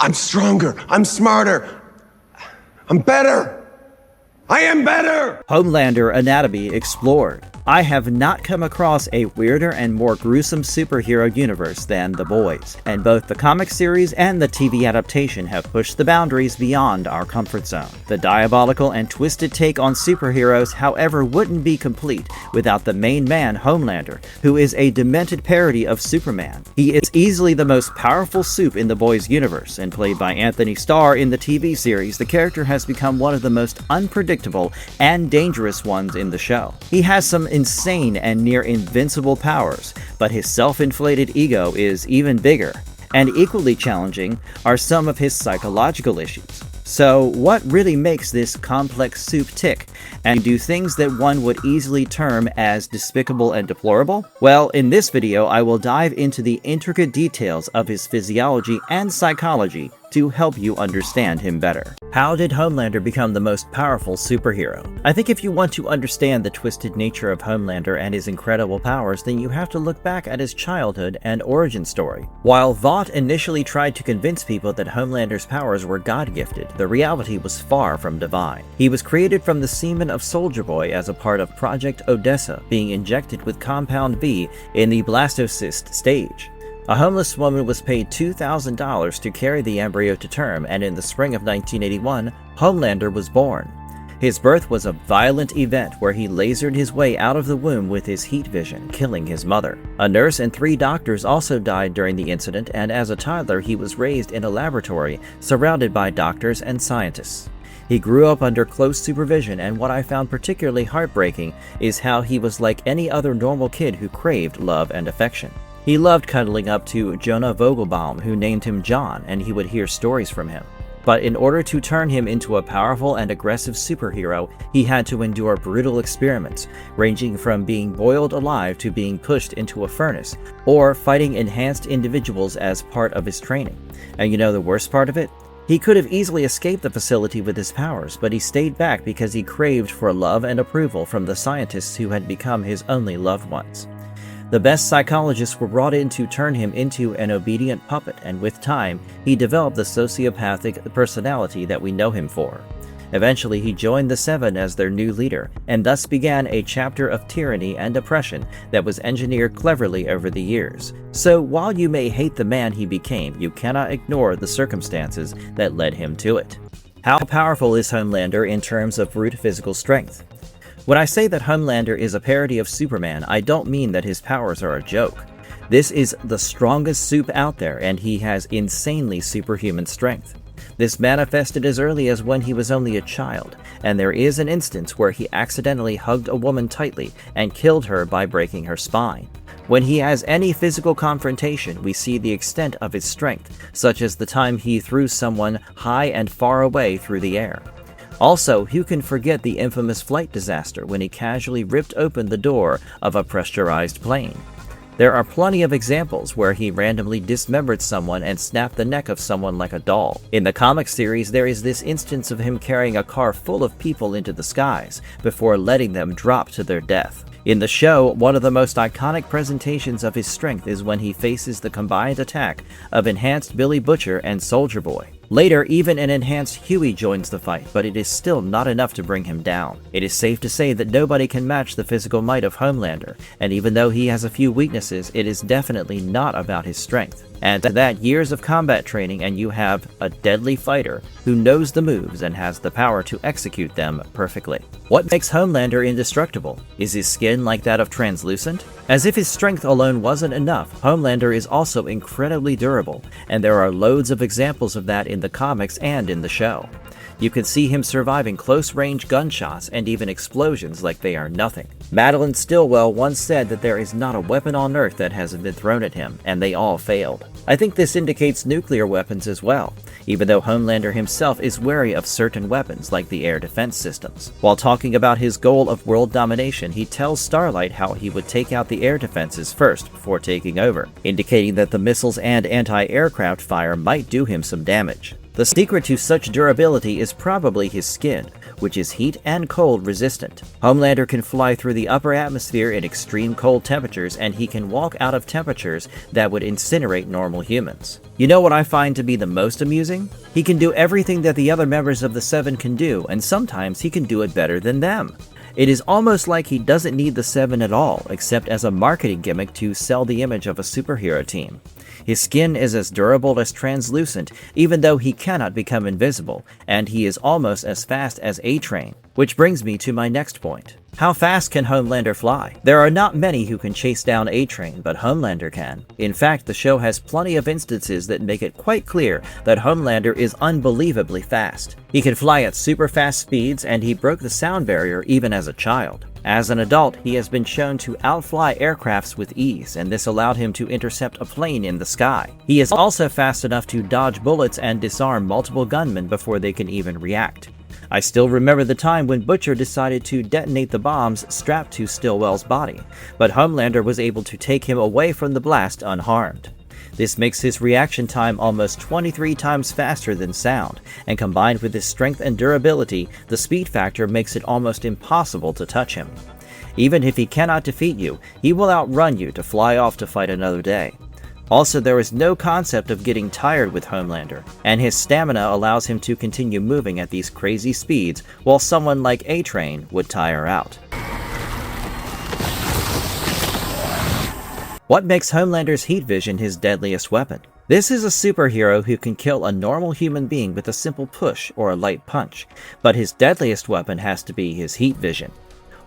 I'm stronger. I'm smarter. I'm better. I am better! Homelander Anatomy Explored. I have not come across a weirder and more gruesome superhero universe than The Boys, and both the comic series and the TV adaptation have pushed the boundaries beyond our comfort zone. The diabolical and twisted take on superheroes, however, wouldn't be complete without the main man, Homelander, who is a demented parody of Superman. He is easily the most powerful supe in The Boys universe, and played by Antony Starr in the TV series, the character has become one of the most unpredictable and dangerous ones in the show. He has some insane and near-invincible powers, but his self-inflated ego is even bigger. And equally challenging are some of his psychological issues. So what really makes this complex supe tick and do things that one would easily term as despicable and deplorable? Well, in this video I will dive into the intricate details of his physiology and psychology to help you understand him better. How did Homelander become the most powerful superhero? I think if you want to understand the twisted nature of Homelander and his incredible powers, then you have to look back at his childhood and origin story. While Vought initially tried to convince people that Homelander's powers were God-gifted, the reality was far from divine. He was created from the semen of Soldier Boy as a part of Project Odessa, being injected with Compound B in the blastocyst stage. A homeless woman was paid $2,000 to carry the embryo to term, and in the spring of 1981, Homelander was born. His birth was a violent event where he lasered his way out of the womb with his heat vision, killing his mother. A nurse and 3 doctors also died during the incident, and as a toddler he was raised in a laboratory surrounded by doctors and scientists. He grew up under close supervision, and what I found particularly heartbreaking is how he was like any other normal kid who craved love and affection. He loved cuddling up to Jonah Vogelbaum, who named him John, and he would hear stories from him. But in order to turn him into a powerful and aggressive superhero, he had to endure brutal experiments, ranging from being boiled alive to being pushed into a furnace, or fighting enhanced individuals as part of his training. And you know the worst part of it? He could have easily escaped the facility with his powers, but he stayed back because he craved for love and approval from the scientists who had become his only loved ones. The best psychologists were brought in to turn him into an obedient puppet, and with time, he developed the sociopathic personality that we know him for. Eventually, he joined the Seven as their new leader, and thus began a chapter of tyranny and oppression that was engineered cleverly over the years. So while you may hate the man he became, you cannot ignore the circumstances that led him to it. How powerful is Homelander in terms of brute physical strength? When I say that Homelander is a parody of Superman, I don't mean that his powers are a joke. This is the strongest supe out there, and he has insanely superhuman strength. This manifested as early as when he was only a child, and there is an instance where he accidentally hugged a woman tightly and killed her by breaking her spine. When he has any physical confrontation, we see the extent of his strength, such as the time he threw someone high and far away through the air. Also, who can forget the infamous flight disaster when he casually ripped open the door of a pressurized plane? There are plenty of examples where he randomly dismembered someone and snapped the neck of someone like a doll. In the comic series, there is this instance of him carrying a car full of people into the skies before letting them drop to their death. In the show, one of the most iconic presentations of his strength is when he faces the combined attack of enhanced Billy Butcher and Soldier Boy. Later, even an enhanced Huey joins the fight, but it is still not enough to bring him down. It is safe to say that nobody can match the physical might of Homelander, and even though he has a few weaknesses, it is definitely not about his strength. Add to that years of combat training and you have a deadly fighter who knows the moves and has the power to execute them perfectly. What makes Homelander indestructible? Is his skin like that of translucent? As if his strength alone wasn't enough, Homelander is also incredibly durable, and there are loads of examples of that in the comics and in the show. You can see him surviving close-range gunshots and even explosions like they are nothing. Madeline Stillwell once said that there is not a weapon on Earth that hasn't been thrown at him, and they all failed. I think this indicates nuclear weapons as well, even though Homelander himself is wary of certain weapons like the air defense systems. While talking about his goal of world domination, he tells Starlight how he would take out the air defenses first before taking over, indicating that the missiles and anti-aircraft fire might do him some damage. The secret to such durability is probably his skin, which is heat and cold resistant. Homelander can fly through the upper atmosphere in extreme cold temperatures, and he can walk out of temperatures that would incinerate normal humans. You know what I find to be the most amusing? He can do everything that the other members of the Seven can do, and sometimes he can do it better than them. It is almost like he doesn't need the Seven at all, except as a marketing gimmick to sell the image of a superhero team. His skin is as durable as translucent, even though he cannot become invisible, and he is almost as fast as A-Train. Which brings me to my next point. How fast can Homelander fly? There are not many who can chase down A-Train, but Homelander can. In fact, the show has plenty of instances that make it quite clear that Homelander is unbelievably fast. He can fly at super fast speeds, and he broke the sound barrier even as a child. As an adult, he has been shown to outfly aircrafts with ease, and this allowed him to intercept a plane in the sky. He is also fast enough to dodge bullets and disarm multiple gunmen before they can even react. I still remember the time when Butcher decided to detonate the bombs strapped to Stillwell's body, but Homelander was able to take him away from the blast unharmed. This makes his reaction time almost 23 times faster than sound, and combined with his strength and durability, the speed factor makes it almost impossible to touch him. Even if he cannot defeat you, he will outrun you to fly off to fight another day. Also, there is no concept of getting tired with Homelander, and his stamina allows him to continue moving at these crazy speeds, while someone like A-Train would tire out. What makes Homelander's heat vision his deadliest weapon? This is a superhero who can kill a normal human being with a simple push or a light punch, but his deadliest weapon has to be his heat vision.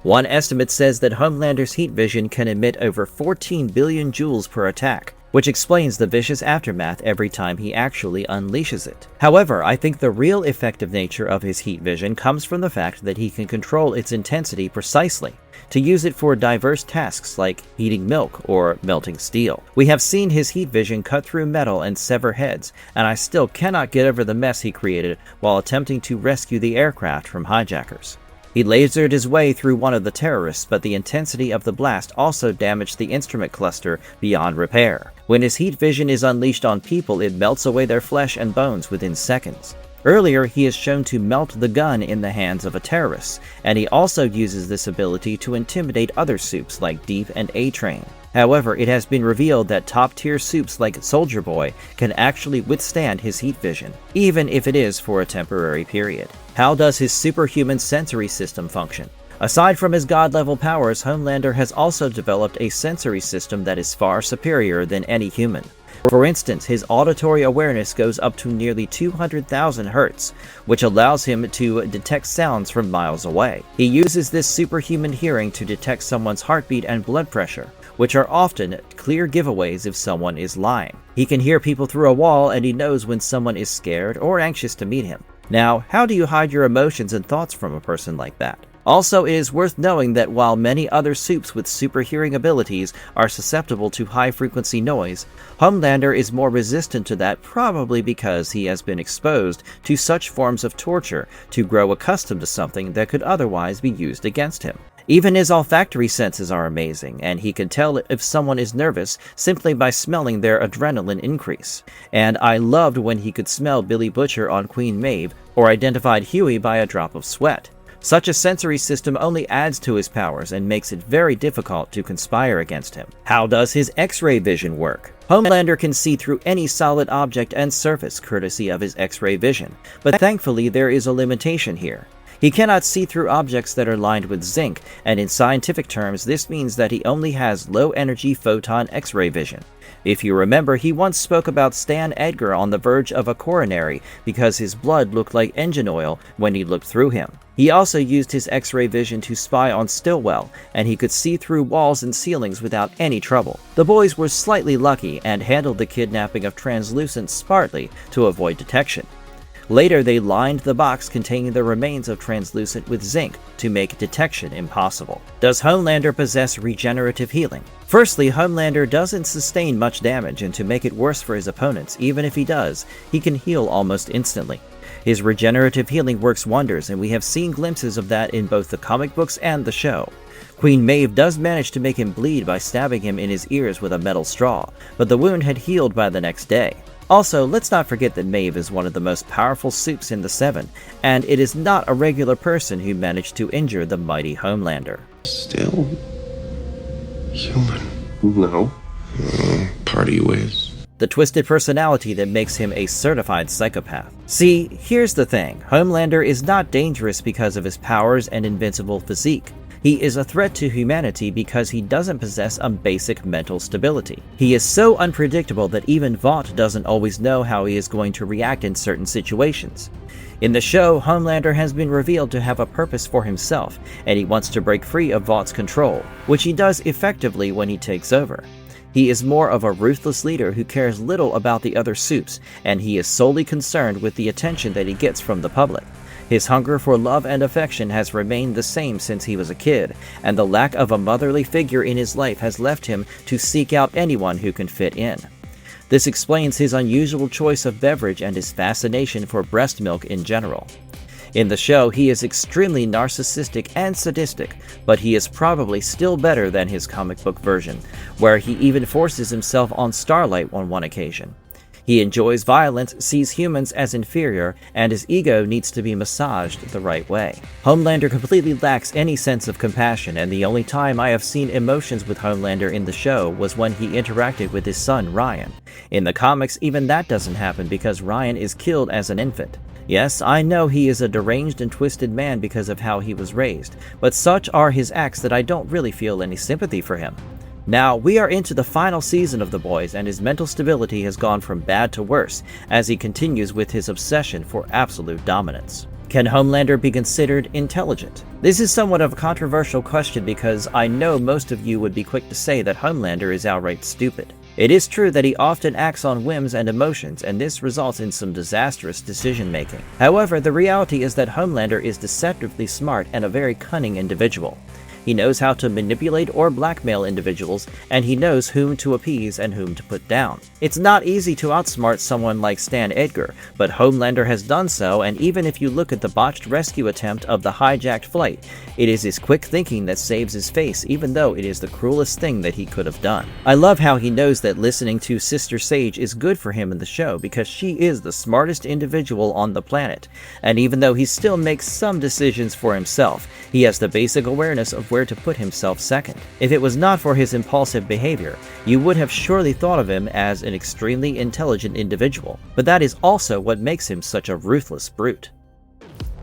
One estimate says that Homelander's heat vision can emit over 14 billion joules per attack, which explains the vicious aftermath every time he actually unleashes it. However, I think the real effective nature of his heat vision comes from the fact that he can control its intensity precisely, to use it for diverse tasks like heating milk or melting steel. We have seen his heat vision cut through metal and sever heads, and I still cannot get over the mess he created while attempting to rescue the aircraft from hijackers. He lasered his way through one of the terrorists, but the intensity of the blast also damaged the instrument cluster beyond repair. When his heat vision is unleashed on people, it melts away their flesh and bones within seconds. Earlier, he is shown to melt the gun in the hands of a terrorist, and he also uses this ability to intimidate other supes like Deep and A-Train. However, it has been revealed that top-tier supes like Soldier Boy can actually withstand his heat vision, even if it is for a temporary period. How does his superhuman sensory system function? Aside from his god-level powers, Homelander has also developed a sensory system that is far superior than any human. For instance, his auditory awareness goes up to nearly 200,000 Hz, which allows him to detect sounds from miles away. He uses this superhuman hearing to detect someone's heartbeat and blood pressure, which are often clear giveaways if someone is lying. He can hear people through a wall, and he knows when someone is scared or anxious to meet him. Now, how do you hide your emotions and thoughts from a person like that? Also, it is worth knowing that while many other supes with super hearing abilities are susceptible to high-frequency noise, Homelander is more resistant to that, probably because he has been exposed to such forms of torture to grow accustomed to something that could otherwise be used against him. Even his olfactory senses are amazing, and he can tell if someone is nervous simply by smelling their adrenaline increase. And I loved when he could smell Billy Butcher on Queen Maeve, or identified Huey by a drop of sweat. Such a sensory system only adds to his powers and makes it very difficult to conspire against him. How does his X-ray vision work? Homelander can see through any solid object and surface courtesy of his X-ray vision, but thankfully there is a limitation here. He cannot see through objects that are lined with zinc, and in scientific terms this means that he only has low-energy photon X-ray vision. If you remember, he once spoke about Stan Edgar on the verge of a coronary because his blood looked like engine oil when he looked through him. He also used his X-ray vision to spy on Stillwell, and he could see through walls and ceilings without any trouble. The boys were slightly lucky and handled the kidnapping of Translucent smartly to avoid detection. Later, they lined the box containing the remains of Translucent with zinc to make detection impossible. Does Homelander possess regenerative healing? Firstly, Homelander doesn't sustain much damage, and to make it worse for his opponents, even if he does, he can heal almost instantly. His regenerative healing works wonders, and we have seen glimpses of that in both the comic books and the show. Queen Maeve does manage to make him bleed by stabbing him in his ears with a metal straw, but the wound had healed by the next day. Also, let's not forget that Maeve is one of the most powerful supes in the Seven, and it is not a regular person who managed to injure the mighty Homelander. Still human. No. Part of you is. The twisted personality that makes him a certified psychopath. See, here's the thing. Homelander is not dangerous because of his powers and invincible physique. He is a threat to humanity because he doesn't possess a basic mental stability. He is so unpredictable that even Vought doesn't always know how he is going to react in certain situations. In the show, Homelander has been revealed to have a purpose for himself, and he wants to break free of Vaught's control, which he does effectively when he takes over. He is more of a ruthless leader who cares little about the other supes, and he is solely concerned with the attention that he gets from the public. His hunger for love and affection has remained the same since he was a kid, and the lack of a motherly figure in his life has left him to seek out anyone who can fit in. This explains his unusual choice of beverage and his fascination for breast milk in general. In the show, he is extremely narcissistic and sadistic, but he is probably still better than his comic book version, where he even forces himself on Starlight on one occasion. He enjoys violence, sees humans as inferior, and his ego needs to be massaged the right way. Homelander completely lacks any sense of compassion, and the only time I have seen emotions with Homelander in the show was when he interacted with his son, Ryan. In the comics, even that doesn't happen because Ryan is killed as an infant. Yes, I know he is a deranged and twisted man because of how he was raised, but such are his acts that I don't really feel any sympathy for him. Now, we are into the final season of The Boys, and his mental stability has gone from bad to worse as he continues with his obsession for absolute dominance. Can Homelander be considered intelligent? This is somewhat of a controversial question because I know most of you would be quick to say that Homelander is outright stupid. It is true that he often acts on whims and emotions, and this results in some disastrous decision-making. However, the reality is that Homelander is deceptively smart and a very cunning individual. He knows how to manipulate or blackmail individuals, and he knows whom to appease and whom to put down. It's not easy to outsmart someone like Stan Edgar, but Homelander has done so, and even if you look at the botched rescue attempt of the hijacked flight, it is his quick thinking that saves his face, even though it is the cruelest thing that he could have done. I love how he knows that listening to Sister Sage is good for him in the show because she is the smartest individual on the planet, and even though he still makes some decisions for himself, he has the basic awareness of where to put himself second. If it was not for his impulsive behavior, you would have surely thought of him as an extremely intelligent individual, but that is also what makes him such a ruthless brute.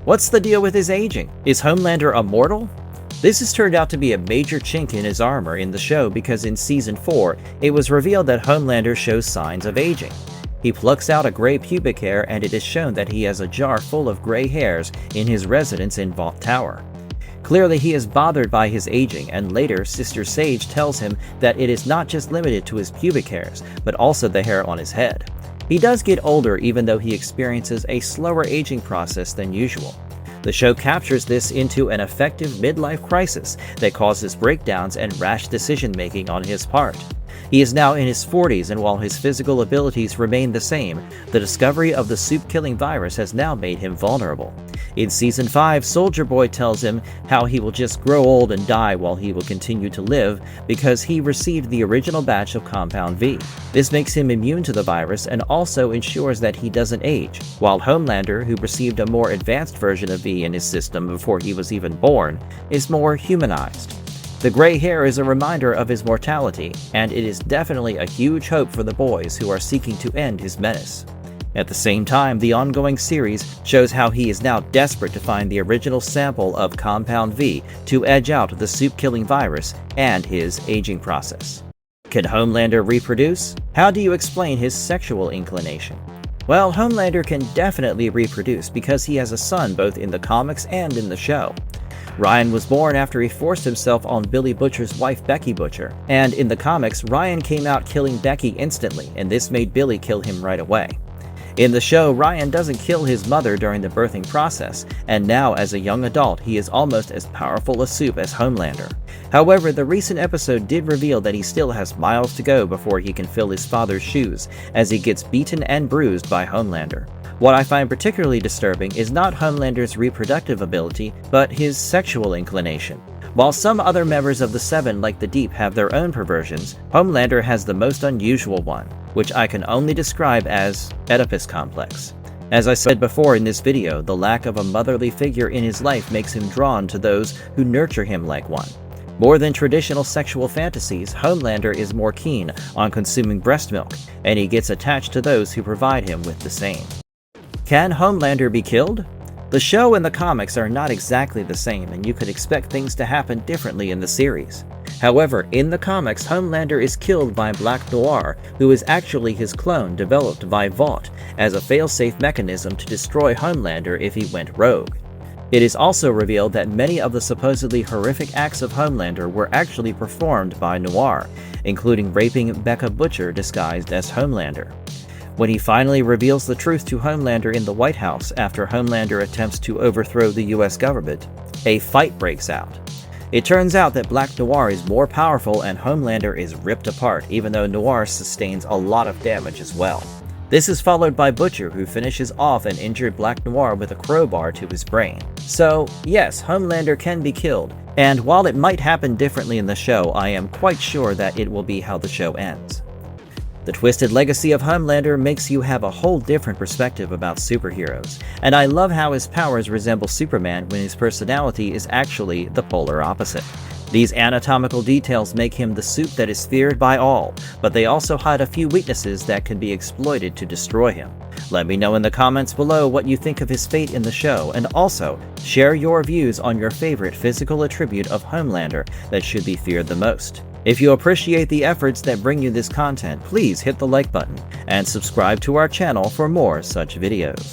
What's the deal with his aging? Is Homelander immortal? This has turned out to be a major chink in his armor in the show because in Season 4, it was revealed that Homelander shows signs of aging. He plucks out a gray pubic hair, and it is shown that he has a jar full of gray hairs in his residence in Vought Tower. Clearly, he is bothered by his aging, and later, Sister Sage tells him that it is not just limited to his pubic hairs, but also the hair on his head. He does get older even though he experiences a slower aging process than usual. The show captures this into an effective midlife crisis that causes breakdowns and rash decision-making on his part. He is now in his 40s, and while his physical abilities remain the same, the discovery of the supe-killing virus has now made him vulnerable. In Season 5, Soldier Boy tells him how he will just grow old and die while he will continue to live because he received the original batch of Compound V. This makes him immune to the virus and also ensures that he doesn't age, while Homelander, who received a more advanced version of V in his system before he was even born, is more humanized. The gray hair is a reminder of his mortality, and it is definitely a huge hope for the boys who are seeking to end his menace. At the same time, the ongoing series shows how he is now desperate to find the original sample of Compound V to edge out the supe-killing virus and his aging process. Can Homelander reproduce? How do you explain his sexual inclination? Well, Homelander can definitely reproduce because he has a son both in the comics and in the show. Ryan was born after he forced himself on Billy Butcher's wife Becky Butcher, and in the comics, Ryan came out killing Becky instantly, and this made Billy kill him right away. In the show, Ryan doesn't kill his mother during the birthing process, and now as a young adult, he is almost as powerful a supe as Homelander. However, the recent episode did reveal that he still has miles to go before he can fill his father's shoes, as he gets beaten and bruised by Homelander. What I find particularly disturbing is not Homelander's reproductive ability, but his sexual inclination. While some other members of the Seven like the Deep have their own perversions, Homelander has the most unusual one. which I can only describe as Oedipus complex. As I said before in this video, the lack of a motherly figure in his life makes him drawn to those who nurture him like one. More than traditional sexual fantasies, Homelander is more keen on consuming breast milk, and he gets attached to those who provide him with the same. Can Homelander be killed? The show and the comics are not exactly the same, and you could expect things to happen differently in the series. However, in the comics, Homelander is killed by Black Noir, who is actually his clone developed by Vought as a failsafe mechanism to destroy Homelander if he went rogue. It is also revealed that many of the supposedly horrific acts of Homelander were actually performed by Noir, including raping Becca Butcher disguised as Homelander. When he finally reveals the truth to Homelander in the White House after Homelander attempts to overthrow the US government, a fight breaks out. It turns out that Black Noir is more powerful and Homelander is ripped apart, even though Noir sustains a lot of damage as well. This is followed by Butcher, who finishes off an injured Black Noir with a crowbar to his brain. So, yes, Homelander can be killed, and while it might happen differently in the show, I am quite sure that it will be how the show ends. The twisted legacy of Homelander makes you have a whole different perspective about superheroes, and I love how his powers resemble Superman when his personality is actually the polar opposite. These anatomical details make him the supe that is feared by all, but they also hide a few weaknesses that can be exploited to destroy him. Let me know in the comments below what you think of his fate in the show, and also share your views on your favorite physical attribute of Homelander that should be feared the most. If you appreciate the efforts that bring you this content, please hit the like button and subscribe to our channel for more such videos.